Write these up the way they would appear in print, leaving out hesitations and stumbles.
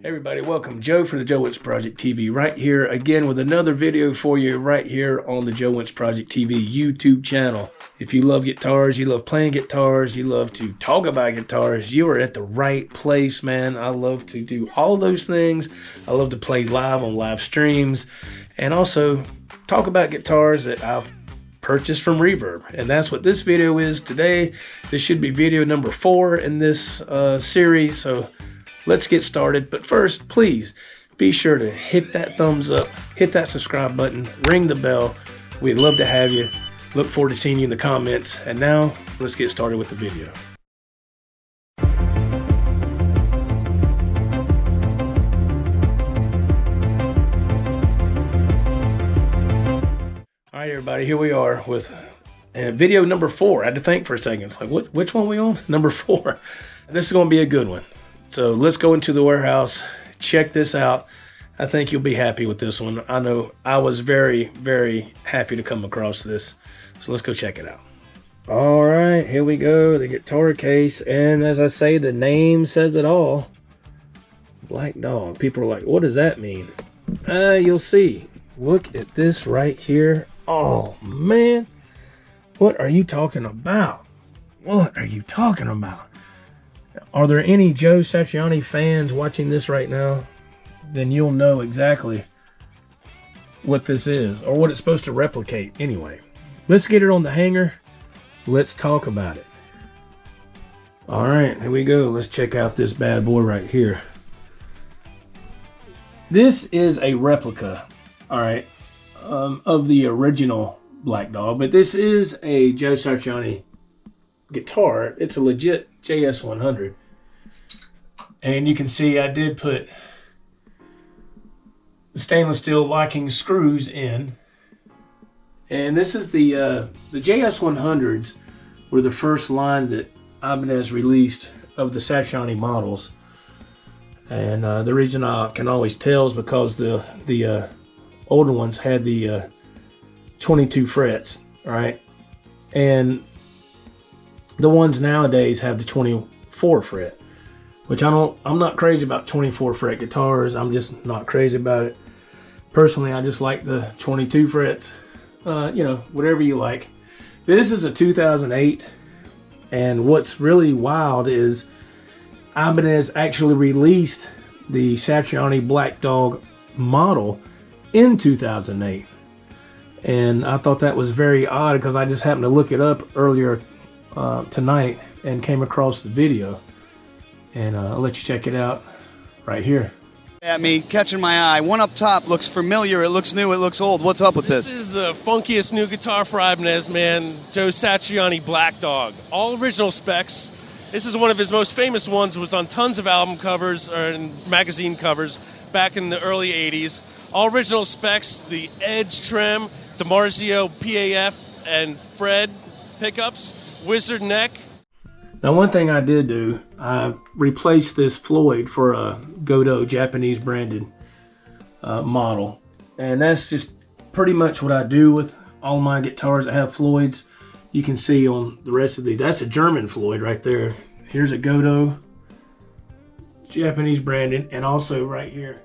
Hey everybody, welcome. Joe for the Joe Wentz Project TV right here again with another video for you right here on the Joe Wentz Project TV YouTube channel. If you love guitars, you love playing guitars, you love to talk about guitars, you are at the right place, man. I love to do all those things. I love to play live on live streams and also talk about guitars that I've purchased from Reverb. And that's what this video is today. This should be video number 4 in this series. So let's get started. But first, please be sure to hit that thumbs up, hit that subscribe button, ring the bell. We'd love to have you. Look forward to seeing you in the comments. And now let's get started with the video. All right, everybody, here we are with video number 4. I had to think for a second. Like, which one are we on? Number 4. This is going to be a good one. So let's go into the warehouse, check this out. I think you'll be happy with this one. I know I was very, very happy to come across this. So let's go check it out. All right, here we go, the guitar case. And as I say, the name says it all. Black Dog. People are like, what does that mean? You'll see. Look at this right here. Oh, man. What are you talking about? What are you talking about? Are there any Joe Satriani fans watching this right now? Then you'll know exactly what this is, or what it's supposed to replicate anyway. Let's get it on the hanger. Let's talk about it. All right, here we go. Let's check out this bad boy right here. This is a replica, all right, of the original Black Dog, but this is a Joe Satriani guitar. It's a legit JS100. And you can see I did put the stainless steel locking screws in. And this is the JS100s were the first line that Ibanez released of the Satriani models. And the reason I can always tell is because the older ones had the 22 frets, right? And the ones nowadays have the 24 fret, which I'm not crazy about 24 fret guitars. I'm just not crazy about it. Personally, I just like the 22 frets, you know, whatever you like. This is a 2008, and what's really wild is Ibanez actually released the Satriani Black Dog model in 2008. And I thought that was very odd because I just happened to look it up earlier tonight and came across the video, and I'll let you check it out right here. At me, catching my eye. One up top looks familiar, it looks new, it looks old. What's up with this? This is the funkiest new guitar for Ibanez, man. Joe Satriani Black Dog. All original specs. This is one of his most famous ones. It was on tons of album covers or magazine covers back in the early 80s. All original specs, the Edge trim, DiMarzio PAF and Fred pickups, Wizard neck. Now, one thing I did do, I replaced this Floyd for a Godot Japanese branded model. And that's just pretty much what I do with all my guitars that have Floyds. You can see on the rest of these, that's a German Floyd right there. Here's a Godot Japanese branded, and also right here.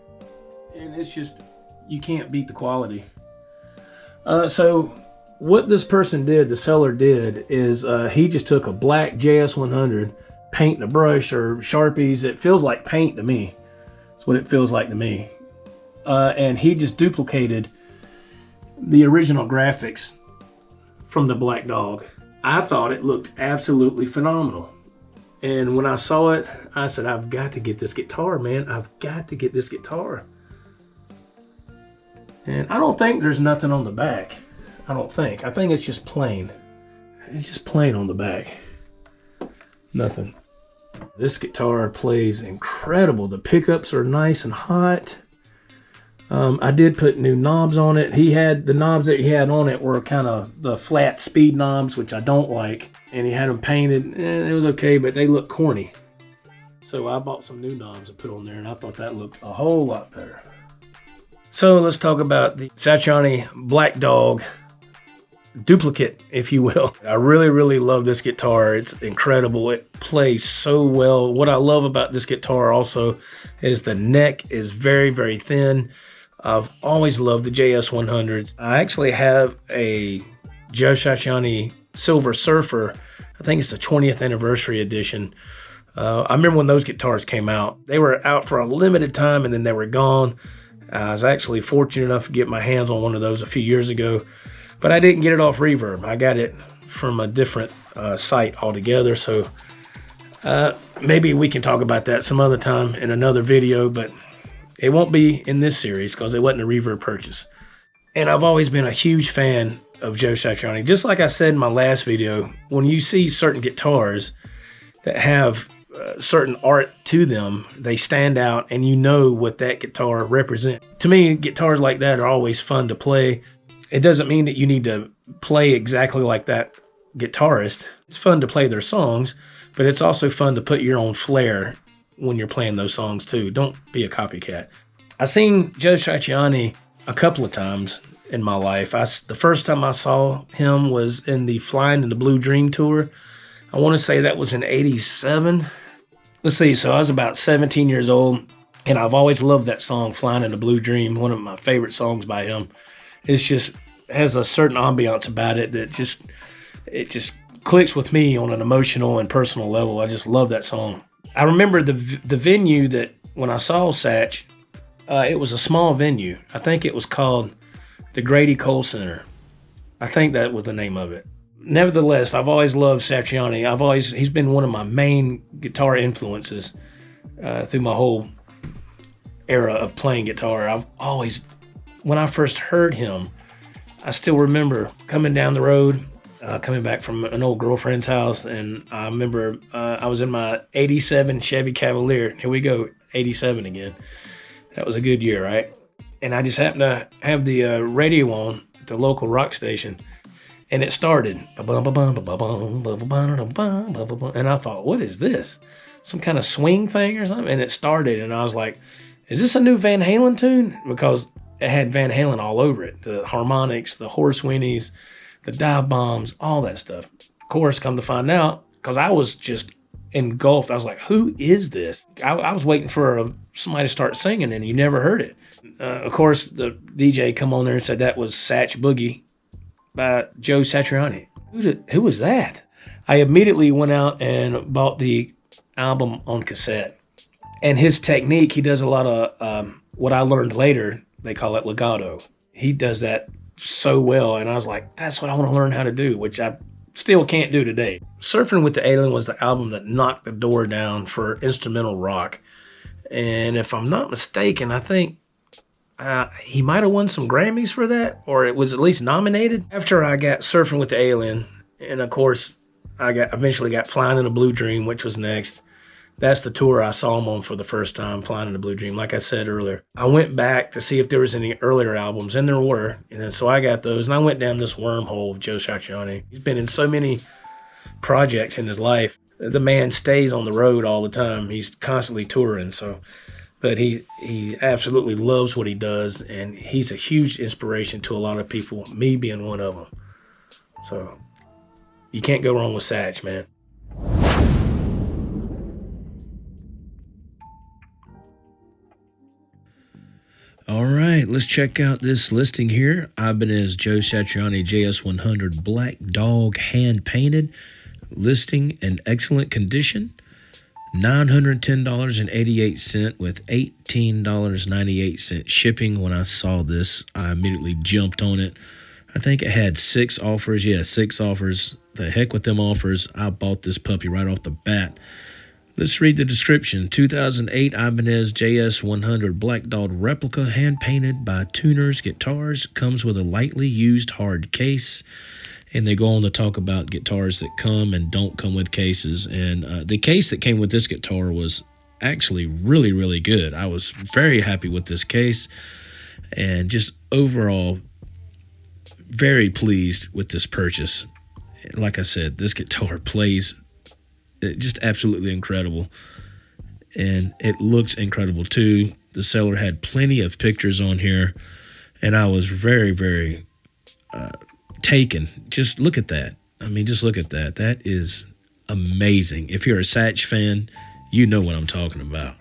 And it's just, you can't beat the quality. So what this person did, the seller did, is he just took a black JS100, paint and a brush or Sharpies. It feels like paint to me. That's what it feels like to me. And he just duplicated the original graphics from the Black Dog. I thought it looked absolutely phenomenal. And when I saw it, I said, I've got to get this guitar, man. I've got to get this guitar. And I don't think there's nothing on the back. I don't think. I think it's just plain. It's just plain on the back. Nothing. This guitar plays incredible. The pickups are nice and hot. I did put new knobs on it. He had the knobs that he had on it were kind of the flat speed knobs, which I don't like. And he had them painted, and it was okay, but they look corny. So I bought some new knobs to put on there, and I thought that looked a whole lot better. So let's talk about the Satriani Black Dog duplicate, if you will. I really, really love this guitar. It's incredible. It plays so well. What I love about this guitar also is the neck is very, very thin. I've always loved the JS100s. I actually have a Joe Satriani Silver Surfer. I think it's the 20th anniversary edition. I remember when those guitars came out. They were out for a limited time and then they were gone. I was actually fortunate enough to get my hands on one of those a few years ago, but I didn't get it off Reverb. I got it from a different site altogether. So maybe we can talk about that some other time in another video, but it won't be in this series because it wasn't a Reverb purchase. And I've always been a huge fan of Joe Satriani. Just like I said in my last video, when you see certain guitars that have certain art to them, they stand out and you know what that guitar represents. To me, guitars like that are always fun to play. It doesn't mean that you need to play exactly like that guitarist. It's fun to play their songs, but it's also fun to put your own flair when you're playing those songs too. Don't be a copycat. I've seen Joe Satriani a couple of times in my life. The first time I saw him was in the Flying in the Blue Dream tour. I want to say that was in '87. Let's see, so I was about 17 years old, and I've always loved that song, Flying in the Blue Dream, one of my favorite songs by him. It's just has a certain ambiance about it that it just clicks with me on an emotional and personal level. I just love that song. I remember the venue that when I saw Satch, it was a small venue. I think it was called the Grady Cole Center. I think that was the name of it. Nevertheless, I've always loved Satriani. He's been one of my main guitar influences through my whole era of playing guitar. When I first heard him, I still remember coming down the road, coming back from an old girlfriend's house, and I remember I was in my '87 Chevy Cavalier. Here we go, '87 again. That was a good year, right? And I just happened to have the radio on at the local rock station, and it started. And I thought, what is this? Some kind of swing thing or something? And it started, and I was like, is this a new Van Halen tune? Because it had Van Halen all over it. The harmonics, the horse whinnies, the dive bombs, all that stuff. Of course, come to find out, because I was just engulfed. I was like, who is this? I was waiting for somebody to start singing, and you never heard it. Of course, the DJ come on there and said that was Satch Boogie by Joe Satriani. Who was that? I immediately went out and bought the album on cassette. And his technique, he does a lot of what I learned later, they call it legato. He does that so well, and I was like, that's what I want to learn how to do, which I still can't do today. Surfing with the Alien was the album that knocked the door down for instrumental rock. And if I'm not mistaken, I think he might have won some Grammys for that, or it was at least nominated. After I got Surfing with the Alien, and of course, I eventually got Flying in a Blue Dream, which was next. That's the tour I saw him on for the first time, Flying in the Blue Dream. Like I said earlier, I went back to see if there was any earlier albums, and there were. And then, so I got those, and I went down this wormhole of Joe Satriani. He's been in so many projects in his life. The man stays on the road all the time. He's constantly touring. But he absolutely loves what he does, and he's a huge inspiration to a lot of people, me being one of them. So you can't go wrong with Satch, man. All right, let's check out this listing here. Ibanez Joe Satriani JS100 Black Dog hand painted. Listing in excellent condition. $910.88 with $18.98 shipping. When I saw this, I immediately jumped on it. I think it had 6 offers. Yeah, 6 offers. The heck with them offers. I bought this puppy right off the bat. Let's read the description. 2008 Ibanez JS100 Black Dog replica, hand-painted by Tuners Guitars. Comes with a lightly used hard case. And they go on to talk about guitars that come and don't come with cases. And the case that came with this guitar was actually really, really good. I was very happy with this case. And just overall, very pleased with this purchase. Like I said, this guitar plays just absolutely incredible. And it looks incredible too. The seller had plenty of pictures on here. And I was very, very taken. Just look at that. I mean, just look at that. That is amazing. If you're a Satch fan, you know what I'm talking about.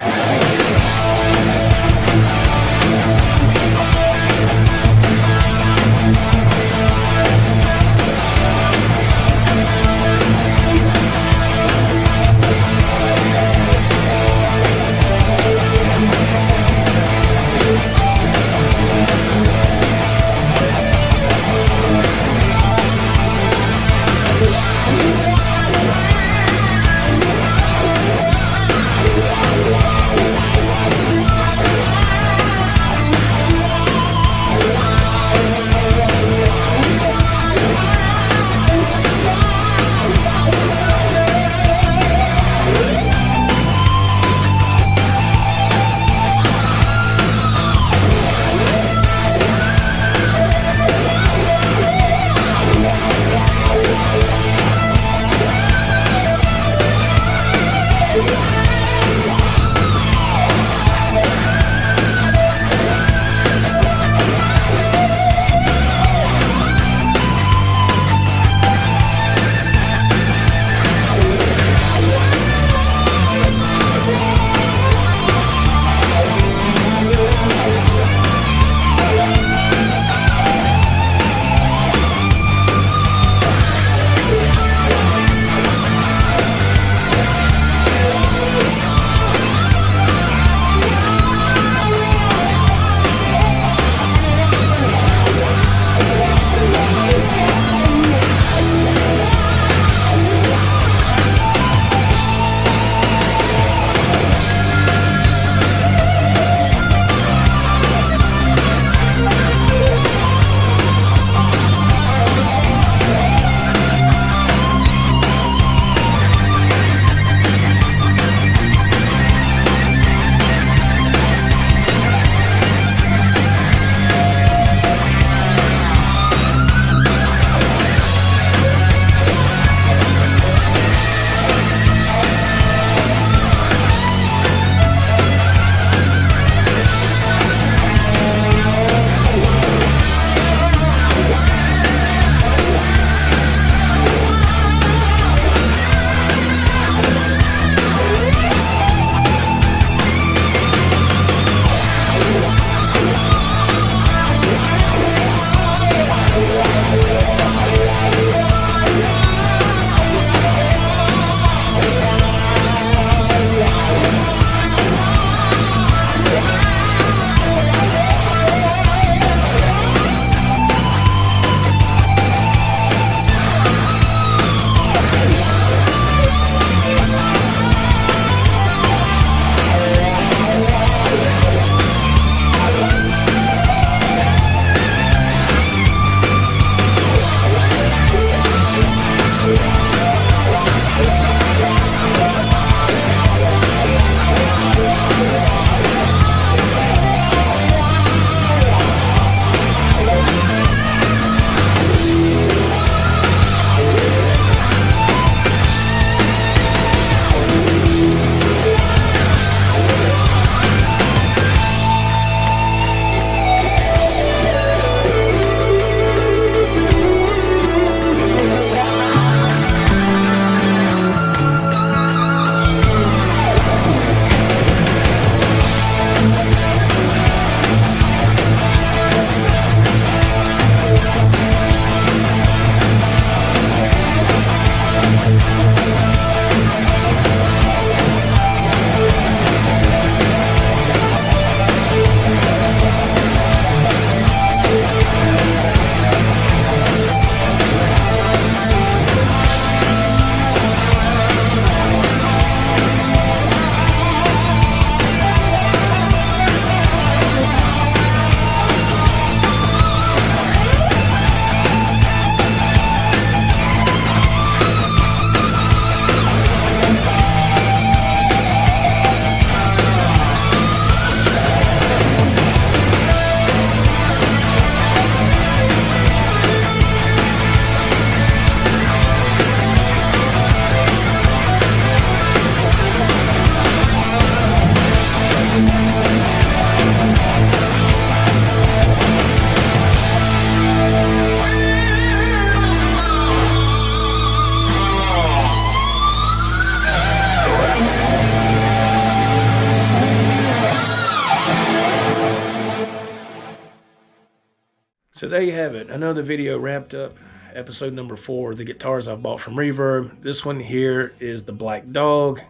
So there you have it. Another video wrapped up. Episode number 4, the guitars I've bought from Reverb. This one here is the Black Dog.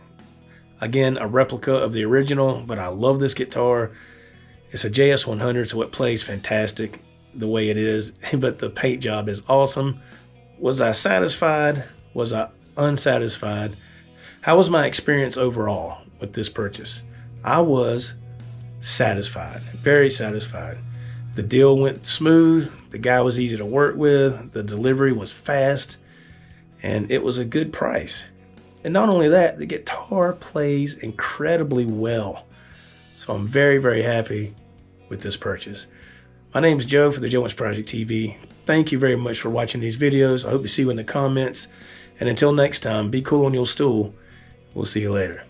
Again, a replica of the original, but I love this guitar. It's a JS100, so it plays fantastic the way it is, but the paint job is awesome. Was I satisfied? Was I unsatisfied? How was my experience overall with this purchase? I was satisfied, very satisfied. The deal went smooth. The guy was easy to work with. The delivery was fast, and it was a good price. And not only that, the guitar plays incredibly well. So I'm very, very happy with this purchase. My name's Joe for the Joe Wentz Project TV. Thank you very much for watching these videos. I hope to see you in the comments. And until next time, be cool on your stool. We'll see you later.